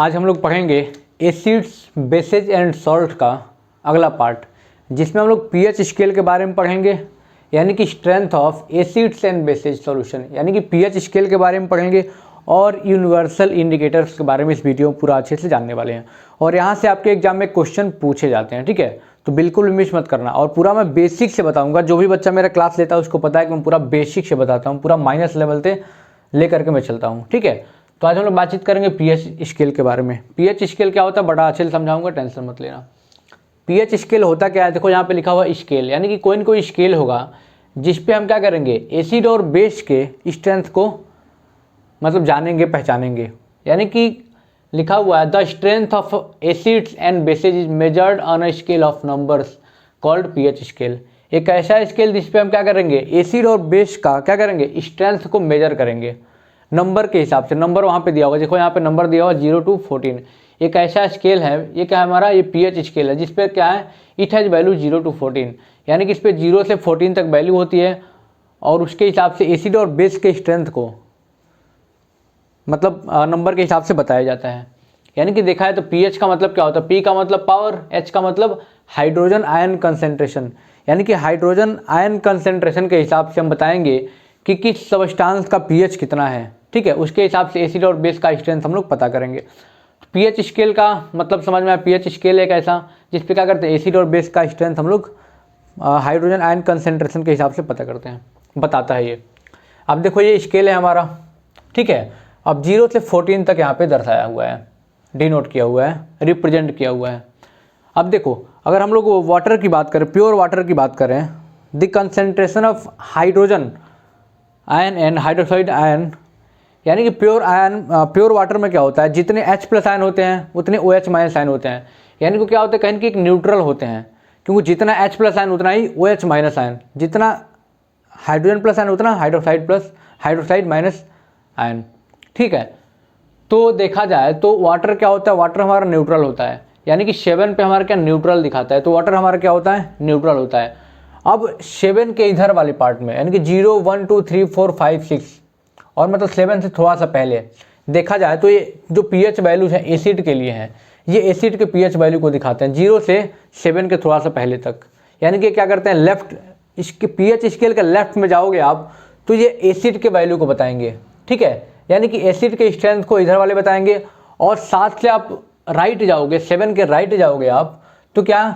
आज हम लोग पढ़ेंगे एसिड्स बेसेज एंड सॉल्ट का अगला पार्ट, जिसमें हम लोग पीएच स्केल के बारे में पढ़ेंगे, यानी कि strength of acids and bases solution, यानी कि पीएच स्केल के बारे में पढ़ेंगे और यूनिवर्सल इंडिकेटर्स के बारे में इस वीडियो में पूरा अच्छे से जानने वाले हैं। और यहाँ से आपके एग्जाम में क्वेश्चन पूछे जाते हैं, ठीक है, तो बिल्कुल भी मिस मत करना। और पूरा मैं बेसिक से बताऊँगा, जो भी बच्चा मेरा क्लास लेता है उसको पता है कि मैं पूरा बेसिक से बताता हूँ, पूरा माइनस लेवल से ले करके मैं चलता हूँ, ठीक है। तो आज हम लोग बातचीत करेंगे पीएच स्केल के बारे में। पीएच स्केल क्या होता है बड़ा अच्छे से समझाऊंगा, टेंशन मत लेना। पीएच स्केल होता क्या है, देखो यहाँ पे लिखा हुआ स्केल, यानी कि कोई न कोई स्केल होगा जिस पे हम क्या करेंगे, एसिड और बेस के स्ट्रेंथ को मतलब जानेंगे, पहचानेंगे। यानी कि लिखा हुआ है the strength of acids and bases is measured on a scale of numbers called pH scale. एक ऐसा स्केल जिस पे हम क्या करेंगे, एसिड और बेस का क्या करेंगे, स्ट्रेंथ को मेजर करेंगे नंबर के हिसाब से। नंबर वहाँ पे दिया होगा, देखो यहाँ पे नंबर दिया हुआ 0 to 14। एक ऐसा स्केल है, ये क्या है हमारा, ये पीएच स्केल है, जिस पे क्या है, इट हैज़ वैल्यू 0 to 14, यानी कि इस पे 0 से 14 तक वैल्यू होती है। और उसके हिसाब से एसिड और बेस के स्ट्रेंथ को मतलब नंबर के हिसाब से बताया जाता है। यानी कि देखा है तो पीएच का मतलब क्या होता है, पी का मतलब पावर, एच का मतलब हाइड्रोजन आयन कंसेंट्रेशन, यानी कि हाइड्रोजन आयन कंसेंट्रेशन के हिसाब से हम बताएंगे कि किस सबस्टांस का पीएच कितना है, ठीक है। उसके हिसाब से एसिड और बेस का स्ट्रेंथ हम लोग पता करेंगे। पीएच स्केल का मतलब समझ में आया, पीएच स्केल एक ऐसा जिस पे क्या करते हैं, एसिड और बेस का स्ट्रेंथ हम लोग हाइड्रोजन आयन कंसेंट्रेशन के हिसाब से पता करते हैं, बताता है ये। अब देखो ये स्केल है हमारा, ठीक है। अब 0 से 14 तक यहाँ पे दर्शाया हुआ है, डिनोट किया हुआ है, रिप्रेजेंट किया हुआ है। अब देखो अगर हम लोग वाटर की बात करें, प्योर वाटर की बात करें, the concentration of hydrogen ion and hydroxide ion, यानी कि प्योर आयन, प्योर वाटर में क्या होता है, जितने H+ आयन होते हैं उतने OH- आयन होते हैं। यानी कि क्या होता है, कहीं कि एक न्यूट्रल होते हैं, क्योंकि जितना H+ आयन उतना ही OH- आयन, जितना हाइड्रोजन प्लस आयन उतना हाइड्रोक्साइड माइनस आयन, ठीक है। तो देखा जाए तो वाटर क्या होता है, वाटर हमारा न्यूट्रल होता है, यानी कि 7 पे हमारा क्या न्यूट्रल दिखाता है, तो वाटर हमारा क्या होता है, न्यूट्रल होता है। अब 7 के इधर वाले पार्ट में, यानी कि 0, 1, 2, 3, 4, 5, 6 और मतलब 7 से थोड़ा सा पहले देखा जाए तो ये जो पीएच वैल्यूज है एसिड के लिए हैं, ये एसिड के पीएच वैल्यू को दिखाते हैं 0 से 7 के थोड़ा सा पहले तक। यानी कि क्या करते हैं, लेफ्ट इसके पीएच स्केल के लेफ्ट में जाओगे आप तो ये एसिड के वैल्यू को बताएंगे, ठीक है। यानी कि एसिड के स्ट्रेंथ को इधर वाले बताएंगे। और साथ से आप राइट जाओगे, 7 के राइट जाओगे आप तो क्या,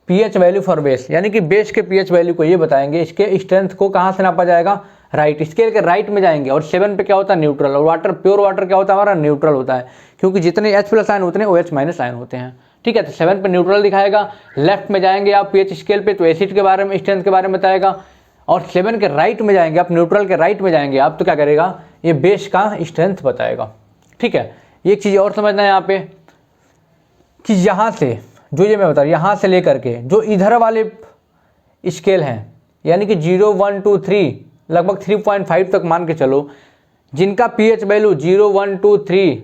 पीएच वैल्यू फॉर बेस, यानी कि बेस के पीएच वैल्यू को ये बताएंगे, इसके स्ट्रेंथ को कहाँ से नापा जाएगा, राइट स्केल के राइट में जाएंगे। और 7 पे क्या होता है, न्यूट्रल। और वाटर, प्योर वाटर क्या होता है हमारा, न्यूट्रल होता है, क्योंकि जितने H+ आयन उतने OH- आयन होते हैं, ठीक है। तो 7 पे न्यूट्रल दिखाएगा। लेफ्ट में जाएंगे आप पीएच स्केल पे तो एसिड के बारे में, स्ट्रेंथ के बारे में बताएगा। और 7 के राइट में जाएंगे आप, न्यूट्रल के राइट में जाएंगे आप तो क्या करेगा, ये बेस का स्ट्रेंथ बताएगा, ठीक है। एक चीज़ और समझना है यहाँ पे कि यहाँ से जो ये मैं बता रहा हूँ, यहाँ से लेकर के जो इधर वाले स्केल हैं, यानी कि 0, 1, 2, 3 लगभग 3.5 तक मान के चलो, जिनका पीएच वैल्यू 0, 1, 2, 3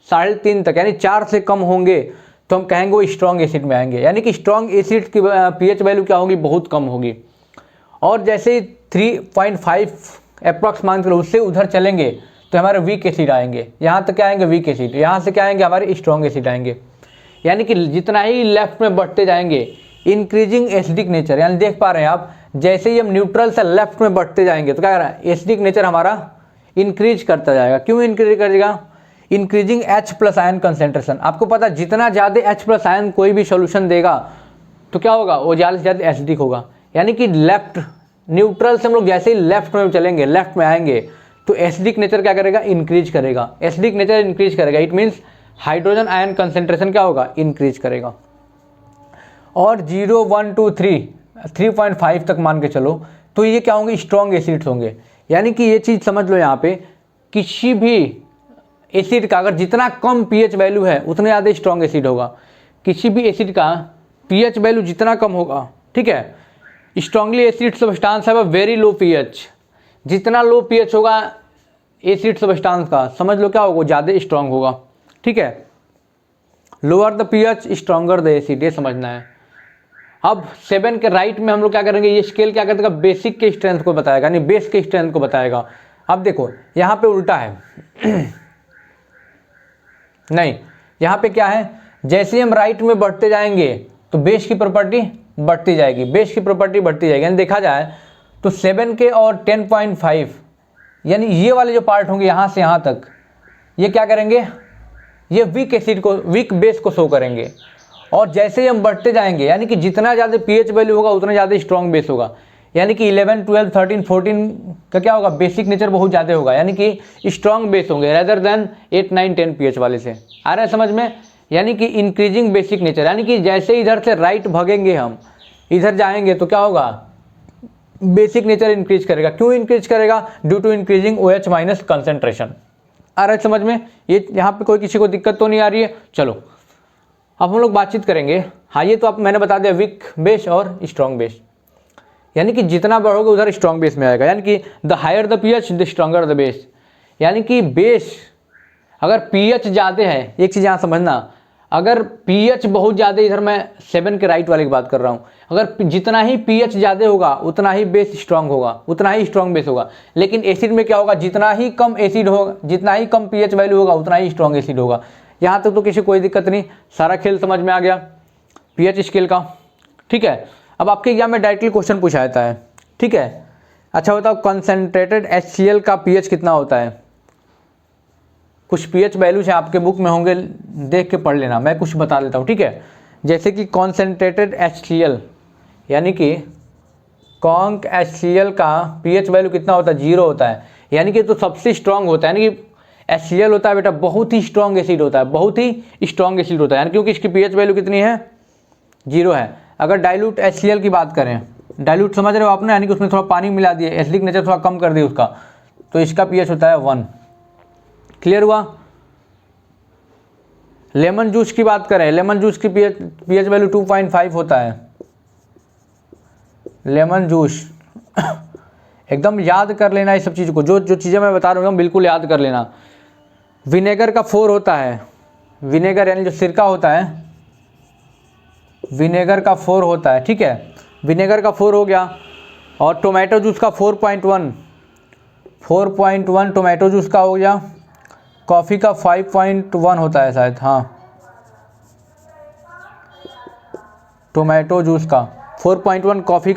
3.5 तक, यानी 4 से कम होंगे तो हम कहेंगे वो स्ट्रॉन्ग एसिड में आएंगे। यानी कि स्ट्रॉन्ग एसिड की पीएच वैल्यू क्या होगी, बहुत कम होगी। और जैसे ही 3.5 अप्रॉक्स मान के चलो, उससे उधर चलेंगे तो हमारे वीक एसिड आएंगे। यहाँ तक क्या आएंगे, वीक एसिड। यहाँ से क्या आएंगे, हमारे स्ट्रॉन्ग एसिड आएंगे। यानी कि जितना ही लेफ्ट में बढ़ते जाएंगे, इंक्रीजिंग एसिडिक नेचर, यानी देख पा रहे हैं आप, जैसे ही हम न्यूट्रल से लेफ्ट में बढ़ते जाएंगे तो क्या कर रहा है, एसिडिक नेचर हमारा इंक्रीज करता जाएगा। क्यों इंक्रीज करेगा, इंक्रीजिंग H+ आयन कंसेंट्रेशन। आपको पता है जितना ज़्यादा H+ आयन कोई भी सोल्यूशन देगा तो क्या होगा, वो ज़्यादा से ज़्यादा एसिडिक होगा। यानी कि लेफ्ट, न्यूट्रल से हम लोग जैसे ही लेफ्ट में चलेंगे, लेफ्ट में आएंगे तो एसिडिक नेचर क्या करेगा, इंक्रीज करेगा। एसिडिक नेचर इंक्रीज करेगा, it means hydrogen ion concentration क्या होगा, इंक्रीज करेगा। और 0, 1, 2, 3 3.5 तक मान के चलो तो ये क्या होंगे, स्ट्रॉन्ग एसिड्स होंगे। यानी कि ये चीज़ समझ लो, यहाँ पे किसी भी एसिड का अगर जितना कम पीएच वैल्यू है उतने ज़्यादा स्ट्रॉन्ग एसिड होगा। किसी भी एसिड का पीएच वैल्यू जितना कम होगा, ठीक है, स्ट्रांगली एसिड सब्सटेंस है वेरी लो पीएच, जितना लो पीएच होगा एसिड सब्सटेंस का, समझ लो क्या होगा, ज़्यादा स्ट्रांग होगा, ठीक है। Lower the pH stronger the acid, ये समझना है। अब 7 के राइट में हम लोग क्या करेंगे, ये स्केल क्या करेगा, बेसिक के स्ट्रेंथ को बताएगा, यानी बेस के स्ट्रेंथ को बताएगा। अब देखो यहाँ पे उल्टा है नहीं, यहाँ पे क्या है, जैसे हम राइट में बढ़ते जाएंगे तो बेस की प्रॉपर्टी बढ़ती जाएगी, बेस की प्रॉपर्टी बढ़ती जाएगी। यानी देखा जाए तो 7 के और 10.5 यानी ये वाले जो पार्ट होंगे यहाँ से यहाँ तक, ये क्या करेंगे, ये वीक एसिड को, वीक बेस को शो करेंगे। और जैसे ही हम बढ़ते जाएंगे यानी कि जितना ज़्यादा पीएच वैल्यू होगा उतना ज़्यादा स्ट्रॉन्ग बेस होगा। यानी कि 11, 12, 13, 14 का क्या होगा, बेसिक नेचर बहुत ज़्यादा होगा, यानी कि स्ट्रॉन्ग बेस होंगे रेदर देन 8, 9, 10 पीएच वाले से। आ रहा है समझ में? यानी कि इंक्रीजिंग बेसिक नेचर, यानी कि जैसे इधर से राइट भागेंगे हम, इधर जाएंगे तो क्या होगा, बेसिक नेचर इंक्रीज करेगा। क्यों इंक्रीज करेगा? Due to increasing OH minus concentration. आ रहा है समझ में? ये यहाँ पे कोई किसी को दिक्कत तो नहीं आ रही है? चलो अब हम लोग बातचीत करेंगे। हाँ ये तो आप मैंने बता दिया, वीक बेस और स्ट्रॉन्ग बेस, यानी कि जितना बढ़ोगे उधर स्ट्रॉन्ग बेस में आएगा। यानी कि the higher the pH the stronger the base. यानी कि बेस अगर पीएच ज़्यादा है, एक चीज़ यहाँ समझना, अगर पीएच बहुत ज़्यादा, इधर मैं 7 के राइट वाले की बात कर रहा हूँ, अगर जितना ही पीएच ज़्यादा होगा उतना ही बेस स्ट्रॉन्ग होगा, उतना ही स्ट्रॉन्ग बेस होगा। लेकिन एसिड में क्या होगा, जितना ही कम एसिड होगा, जितना ही कम पीएच वैल्यू होगा उतना ही स्ट्रॉन्ग एसिड होगा। यहाँ तक तो किसी कोई दिक्कत नहीं, सारा खेल समझ में आ गया पीएच स्केल का। ठीक है, अब आपके एग्जाम में डायरेक्टली क्वेश्चन पूछा जाता है। ठीक है, अच्छा बताओ कंसनट्रेटेड HCl का पीएच कितना होता है? कुछ पीएच वैल्यूज हैं आपके बुक में होंगे, देख के पढ़ लेना, मैं कुछ बता देता हूँ। ठीक है, जैसे कि कॉन्सेंट्रेटेड HCl यानी कि कॉन्क HCl का पीएच वैल्यू कितना होता है? 0 होता है। यानी कि तो सबसे स्ट्रॉन्ग होता है, यानी कि HCl होता है बेटा बहुत ही स्ट्रॉन्ग एसिड होता है, बहुत ही स्ट्रॉन्ग एसिड होता है, यानी क्योंकि इसकी पीएच वैल्यू कितनी है? 0 है। अगर डाइल्यूट HCl की बात करें, डाइल्यूट समझ रहे हो आपने, यानी कि उसमें थोड़ा पानी मिला दिए, एसिडिक नेचर थोड़ा कम कर दिया उसका, तो इसका पीएच होता है 1। क्लियर हुआ? लेमन जूस की बात करें, लेमन जूस की पीएच वैल्यू 2.5 होता है। लेमन जूस एकदम याद कर लेना इस सब चीज़ को, जो जो चीज़ें मैं बता रहा हूँ बिल्कुल याद कर लेना। विनेगर का 4 होता है, विनेगर यानी जो सिरका होता है, विनेगर का 4 होता है। ठीक है, विनेगर का 4 हो गया। और टोमेटो जूस का 4.1 टोमेटो जूस का हो गया। कॉफ़ी का 5.1 होता है शायद, हाँ टोमेटो जूस का 4.1, कॉफ़ी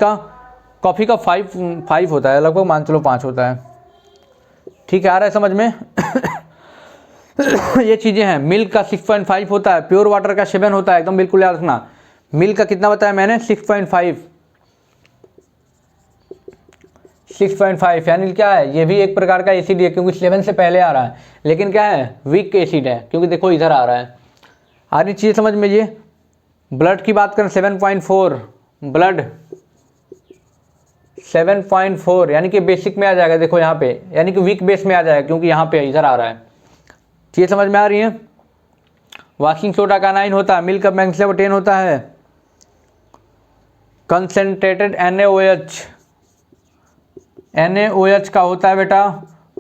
का 5 होता है, लगभग मान चलो 5 होता है। ठीक है, आ रहा है समझ में? ये चीज़ें हैं। मिल्क का 6.5 होता है, प्योर वाटर का 7 होता है, एकदम बिल्कुल याद रखना। मिल्क का कितना बताया मैंने? 6.5 यानी क्या है, ये भी एक प्रकार का एसिड है क्योंकि 7 से पहले आ रहा है, लेकिन क्या है, वीक एसिड है क्योंकि देखो इधर आ रहा है। आ रही चीज़ समझ में? ये ब्लड की बात करें 7.4, ब्लड 7.4 यानी कि बेसिक में आ जाएगा, देखो यहाँ पे, यानी कि वीक बेस में आ जाएगा क्योंकि यहाँ पे इधर आ रहा है। चीज़ समझ में आ रही है? वॉशिंग सोडा का 9 होता है, मिल्क का मैग्नीशियम 10 होता है। कंसनट्रेटेड NaOH का होता है बेटा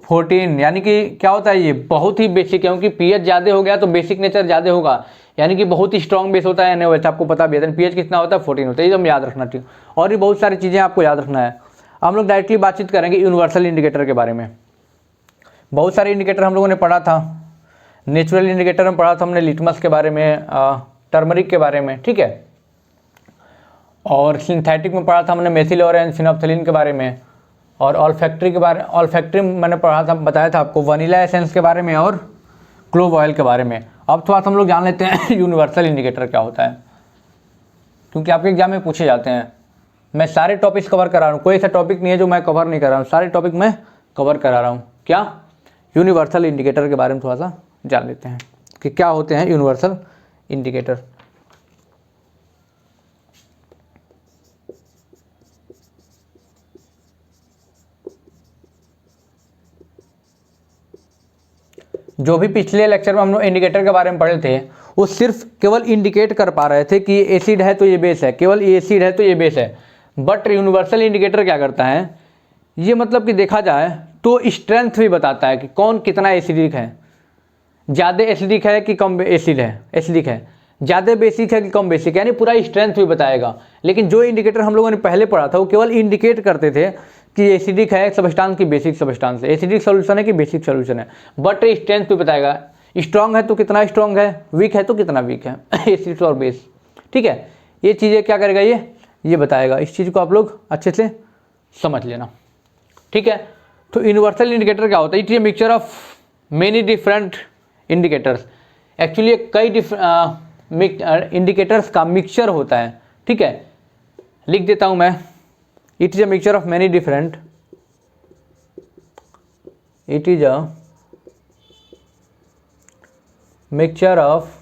14, यानी कि क्या होता है, ये बहुत ही बेसिक, क्योंकि पीएच ज़्यादा हो गया तो बेसिक नेचर ज़्यादा होगा, यानी कि बहुत ही स्ट्रॉन्ग बेस होता है NaOH, आपको पता भी है। पीएच कितना होता है? 14 होता है, ये हम याद रखना। ठीक, और भी बहुत सारी चीज़ें आपको याद रखना है। हम लोग डायरेक्टली बातचीत करेंगे यूनिवर्सल इंडिकेटर के बारे में। बहुत सारे इंडिकेटर हम लोगों ने पढ़ा था, नेचुरल इंडिकेटर में पढ़ा था हमने, लिटमस के बारे में, टर्मरिक के बारे में। ठीक है, और सिंथेटिक में पढ़ा था हमने मेथिल ऑरेंज फिनोप्थलीन के बारे में, और ऑल्फैक्ट्री मैंने पढ़ा था, बताया था आपको वनीला एसेंस के बारे में और क्लोव ऑयल के बारे में। अब थोड़ा हम लोग जान लेते हैं यूनिवर्सल इंडिकेटर क्या होता है, क्योंकि आपके एग्जाम में पूछे जाते हैं। मैं सारे टॉपिक्स कवर करा रहा हूँ, कोई ऐसा टॉपिक नहीं है जो मैं कवर नहीं कर रहा हूँ, सारे टॉपिक मैं कवर करा रहा हूँ। क्या? यूनिवर्सल इंडिकेटर के बारे में थोड़ा सा जान लेते हैं कि क्या होते हैं यूनिवर्सल इंडिकेटर। जो भी पिछले लेक्चर में हम लोग इंडिकेटर के बारे में पढ़े थे, वो सिर्फ केवल इंडिकेट कर पा रहे थे कि ये एसिड है तो ये बेस है, केवल ये एसिड है तो ये बेस है। बट यूनिवर्सल इंडिकेटर क्या करता है, ये मतलब कि देखा जाए तो स्ट्रेंथ भी बताता है कि कौन कितना एसिडिक है, ज़्यादा एसिडिक है कि कम एसिडिक है, ज़्यादा बेसिक है कि कम बेसिक, यानी पूरा स्ट्रेंथ भी बताएगा। लेकिन जो इंडिकेटर हम लोगों ने पहले पढ़ा था वो केवल इंडिकेट करते थे कि एसिडिक है सब्सटेंस की बेसिक सब्सटेंस है, एसिडिक सॉल्यूशन है कि बेसिक सॉल्यूशन है, बट स्ट्रेंथ भी बताएगा। स्ट्रॉन्ग है तो कितना स्ट्रॉन्ग है, वीक है तो कितना वीक है एसिड्स और बेस। ठीक है, ये चीज़ें क्या करेगा, ये बताएगा। इस चीज़ को आप लोग अच्छे से समझ लेना। ठीक है, तो यूनिवर्सल इंडिकेटर क्या होता है? It is a mixture of many different indicators. Actually कई इंडिकेटर्स का मिक्सचर होता है। ठीक है, लिख देता हूं मैं, it is a mixture of many different, it is a mixture of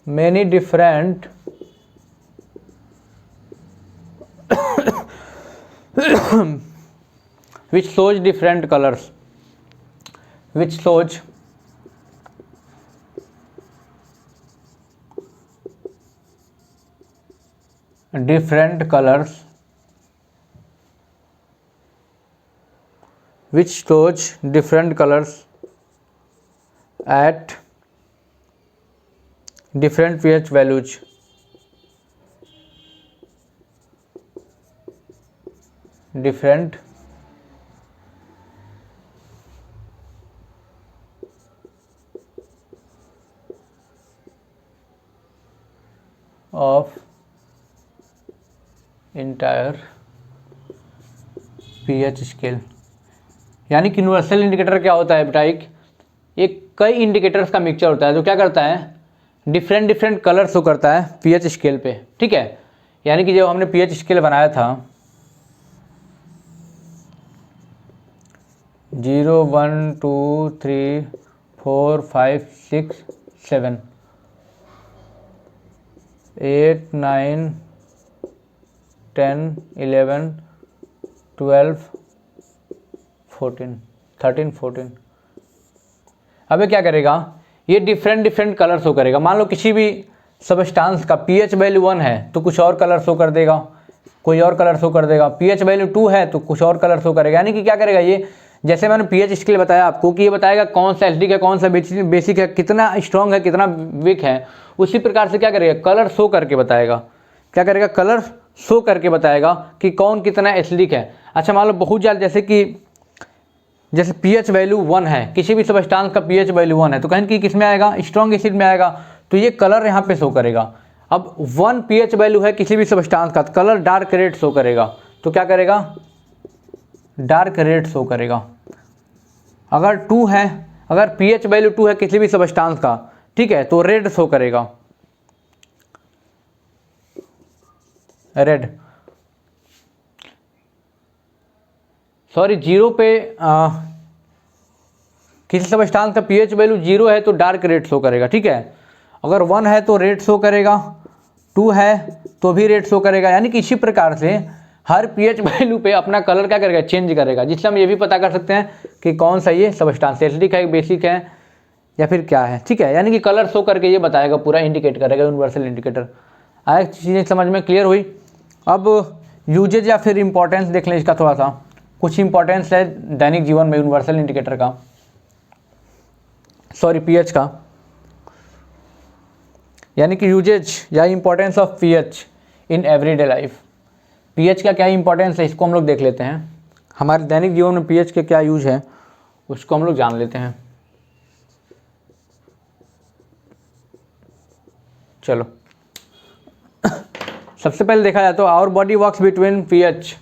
many different which shows different colors, which shows different colors, which shows different colors at different pH values, different of entire pH scale। यानी कि universal indicator क्या होता है बेटा? एक कई indicators का mixture होता है जो क्या करता है, डिफरेंट कलर शो करता है पीएच स्केल पे। ठीक है, यानी कि जब हमने पीएच स्केल बनाया था 0 1 2 3 4 5 6 7 8 9 10 11 12 14 13 14, अबे क्या करेगा, ये डिफरेंट कलर शो करेगा। मान लो किसी भी सबस्टांस का पीएच वैल्यू 1 है तो कुछ और कलर शो कर देगा, कोई और कलर शो कर देगा। पीएच वैल्यू 2 है तो कुछ और कलर शो करेगा। यानी कि क्या करेगा ये, जैसे मैंने पीएच स्केल बताया आपको कि ये बताएगा कौन सा एसिडिक है, कौन सा बेसिक है, कितना स्ट्रॉन्ग है, कितना वीक है, उसी प्रकार से क्या करेगा, कलर शो करके बताएगा। क्या करेगा, कलर शो करके बताएगा कि कौन कितना एसिडिक है। अच्छा मान लो बहुत ज़्यादा, जैसे पीएच वैल्यू 1 है, किसी भी सबस्टांस का पीएच वैल्यू 1 है तो कहें कि किस में आएगा, स्ट्रॉन्ग एसिड में आएगा, तो ये कलर यहाँ पे शो करेगा। अब 1 पीएच वैल्यू है किसी भी सबस्टांस का, कलर डार्क रेड शो करेगा। तो क्या करेगा, डार्क रेड शो करेगा। अगर 2 है, अगर पीएच वैल्यू 2 है किसी भी सबस्टांस का, ठीक है, तो रेड शो करेगा, रेड। सॉरी, 0 पे किसी सबस्टांस का पीएच वैल्यू 0 है तो डार्क रेड शो करेगा। ठीक है, अगर 1 है तो रेड शो करेगा, 2 है तो भी रेड शो करेगा। यानी कि इसी प्रकार से हर पीएच वैल्यू पे अपना कलर क्या करेगा, चेंज करेगा, जिससे हम ये भी पता कर सकते हैं कि कौन सा ये सबस्टांस एसिडिक है, बेसिक है या फिर क्या है। ठीक है, यानी कि कलर शो करके ये बताएगा, पूरा इंडिकेट करेगा, यूनिवर्सल इंडिकेटर। आया चीज़ें समझ में, क्लियर हुई? अब यूजेज या फिर इंपॉर्टेंस देख लें इसका, थोड़ा सा कुछ इंपॉर्टेंस है दैनिक जीवन में यूनिवर्सल इंडिकेटर का, सॉरी पीएच का। यानी कि यूजेज या importance of pH in everyday life. PH का क्या इंपॉर्टेंस है इसको हम लोग देख लेते हैं। हमारे दैनिक जीवन में पीएच के क्या यूज है उसको हम लोग जान लेते हैं। चलो सबसे पहले देखा जाए तो our body works between pH,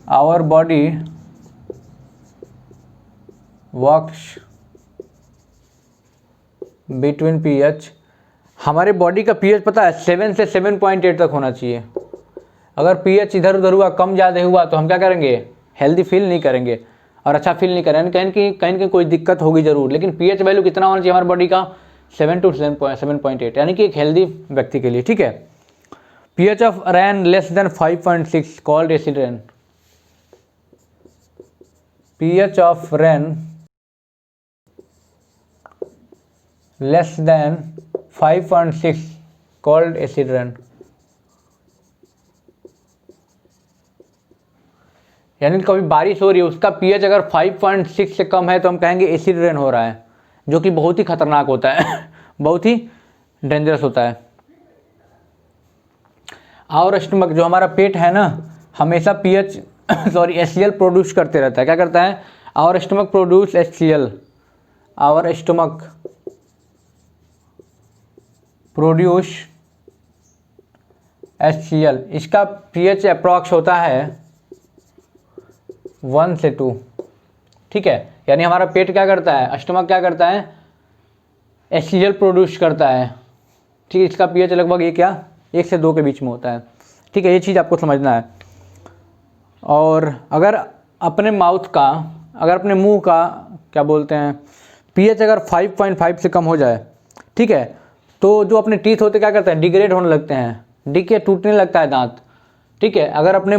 our body works between pH. हमारे बॉडी का पीएच पता है 7 से 7.8 तक होना चाहिए। अगर पीएच इधर उधर हुआ, कम ज़्यादा हुआ तो हम क्या करेंगे, हेल्दी फील नहीं करेंगे और अच्छा फील नहीं करेंगे, कहीं कोई दिक्कत होगी ज़रूर। लेकिन पीएच वैल्यू कितना होना चाहिए हमारी बॉडी का, 7 to 7.8, यानी कि एक हेल्दी व्यक्ति के लिए। ठीक है, pH of rain less than 5.6 called acid rain. PH of rain less than 5.6 called acid rain। यानी कभी बारिश हो रही है, उसका पीएच अगर 5.6 से कम है तो हम कहेंगे एसिड रेन हो रहा है, जो कि बहुत ही खतरनाक होता है बहुत ही डेंजरस होता है। और स्टमक, जो हमारा पेट है ना, हमेशा पीएच सॉरी HCl प्रोड्यूस करते रहता है। क्या करता है? Our stomach produce HCl, our stomach produce HCl। इसका pH अप्रॉक्स होता है 1 से 2, ठीक है। यानी हमारा पेट क्या करता है, स्टमक क्या करता है, HCl प्रोड्यूस करता है, ठीक है। इसका pH लगभग ये क्या 1 से 2 के बीच में होता है, ठीक है। ये चीज़ आपको समझना है। और अगर अपने माउथ का, अगर अपने मुंह का क्या बोलते हैं pH अगर 5.5 से कम हो जाए, ठीक है, तो जो अपने टीथ होते क्या करते हैं, डिग्रेड होने लगते हैं, डीके टूटने लगता है दांत, ठीक है। अगर अपने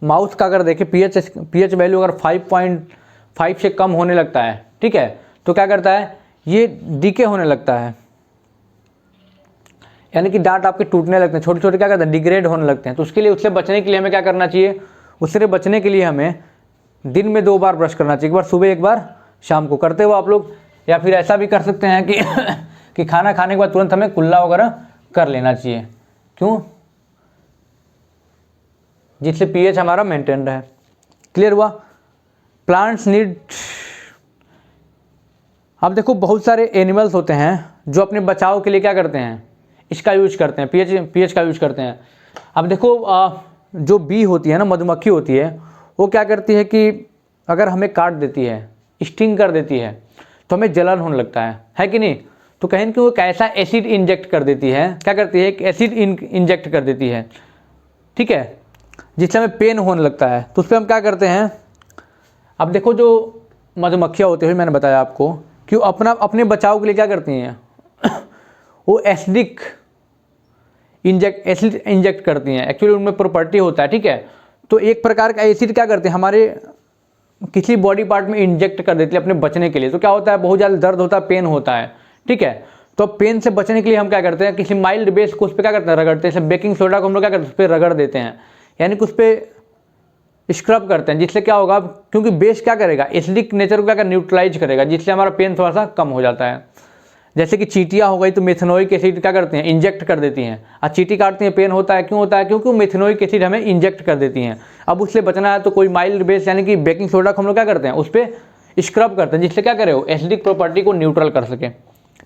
माउथ का अगर देखें pH वैल्यू अगर 5.5 से कम होने लगता है, ठीक है, तो क्या करता है, ये डीके होने लगता है, यानी कि दांत आपके टूटने लगते हैं, छोटे छोटे क्या करते हैं, डिग्रेड होने लगते हैं। तो उसके लिए, उससे बचने के लिए हमें क्या करना चाहिए, उससे बचने के लिए हमें दिन में 2 बार ब्रश करना चाहिए, एक बार सुबह एक बार शाम को। करते हो आप लोग? या फिर ऐसा भी कर सकते हैं कि कि खाना खाने के बाद तुरंत हमें कुल्ला वगैरह कर लेना चाहिए। क्यों? जिससे pH हमारा मेंटेन रहे। क्लियर हुआ? प्लांट्स नीड, अब देखो बहुत सारे एनिमल्स होते हैं जो अपने बचाव के लिए क्या करते हैं, इसका यूज करते हैं, pH का यूज करते हैं। अब देखो जो बी होती है ना, मधुमक्खी होती है, वो क्या करती है कि अगर हमें काट देती है, स्टिंग कर देती है, तो हमें जलन होने लगता है कि नहीं। तो कहीं कि वो कैसा एसिड इंजेक्ट कर देती है, क्या करती है, एक एसिड इंजेक्ट कर देती है, ठीक है, जिससे हमें पेन होने लगता है। तो उस पर हम क्या करते हैं, अब देखो जो मधुमक्खियाँ होती है, मैंने बताया आपको कि वो अपने बचाव के लिए क्या करती हैं वो एसिड इंजेक्ट करती हैं। एक्चुअली उनमें प्रॉपर्टी होता है, ठीक है। तो एक प्रकार का एसिड क्या करते हैं, हमारे किसी बॉडी पार्ट में इंजेक्ट कर देती है अपने बचने के लिए। तो क्या होता है, बहुत ज़्यादा दर्द होता है, पेन होता है, ठीक है। तो पेन से बचने के लिए हम क्या करते हैं, किसी माइल्ड बेस को उस पर क्या करते हैं, रगड़ते हैं। जैसे बेकिंग सोडा को हम लोग क्या करते हैं, उस पर रगड़ देते हैं, यानी कि उस पर स्क्रब करते हैं, जिससे क्या होगा, क्योंकि बेस क्या करेगा, एसिडिक नेचर को क्या न्यूट्रलाइज करेगा, जिससे हमारा पेन थोड़ा सा कम हो जाता है। जैसे कि चींटियाँ हो गई, तो मेथनोइक एसिड क्या करते हैं, इंजेक्ट कर देती हैं। और चींटी काटती हैं, पेन होता है, क्यों होता है, क्योंकि मेथनोइक एसिड हमें इंजेक्ट कर देती हैं। अब उससे बचना है तो कोई माइल्ड बेस यानी कि बेकिंग सोडा को हम लोग क्या करते हैं, उस पर स्क्रब करते हैं, जिससे क्या करे, वो एसिडिक प्रॉपर्टी को न्यूट्रल कर सके,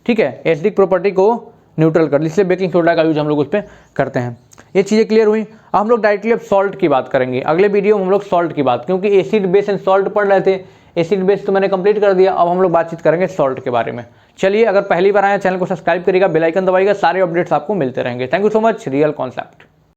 ठीक है, एसिडिक प्रॉपर्टी को न्यूट्रल कर, इसलिए बेकिंग सोडा का यूज हम लोग उस पर करते हैं। ये चीज़ें क्लियर हुई। अब हम लोग डायरेक्टली अब सॉल्ट की बात करेंगे अगले वीडियो में हम लोग सॉल्ट की बात, क्योंकि एसिड बेस एंड सॉल्ट पढ़ रहे थे, एसिड बेस तो मैंने कंप्लीट कर दिया। अब हम लोग बातचीत करेंगे सॉल्ट के बारे में। चलिए, अगर पहली बार आए चैनल को सब्सक्राइब करिएगा, बेल आइकन दबाइएगा, सारे अपडेट्स आपको मिलते रहेंगे। Thank you so much. Real concept.